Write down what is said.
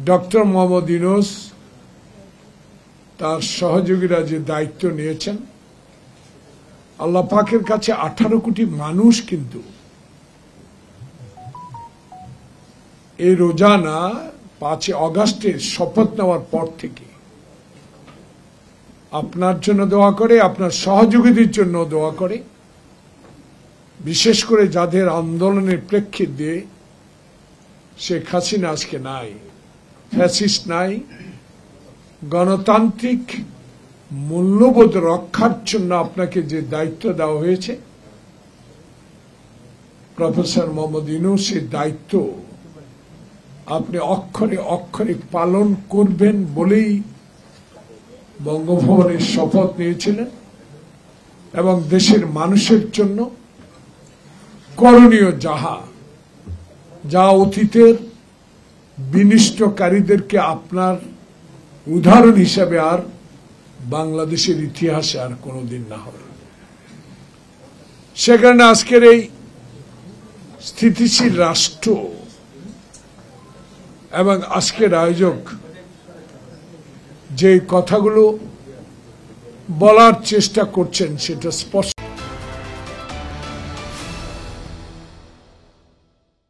Doctor Mohammad Yunus তার সহযোগীরা যে দায়িত্ব নিয়েছেন, আল্লাহ পাকের কাছে 18 কোটি মানুষ কিন্তু এই রোজানা 5 আগস্টের শপথ নেওয়ার পর থেকে আপনার জন্য দোয়া করে, আপনার সহযোগীদের জন্য দোয়া করে। বিশেষ করে যাদের আন্দোলনের প্রেক্ষিত দিয়ে শেখ হাসিনা আজকে নাই, ফ্যাসিস্ট নাই, গণতান্ত্রিক মূল্যবোধ রক্ষার জন্য আপনাকে যে দায়িত্ব দেওয়া হয়েছে, প্রফেসর মোহাম্মদ ইউনূস সেই দায়িত্ব আপনি অক্ষরে অক্ষরে পালন করবেন বলেই বঙ্গভবনের শপথ নিয়েছিলেন এবং দেশের মানুষের জন্য করণীয় যা অতীতের বিনিষ্টকারীদেরকে আপনার উদাহরণ হিসাবে আর বাংলাদেশের ইতিহাসে আর কোনোদিন না হবে। সে কারণে আজকের এই স্থিতিশীল রাষ্ট্র এবং আজকের আয়োজক যে কথাগুলো বলার চেষ্টা করছেন সেটা স্পষ্ট।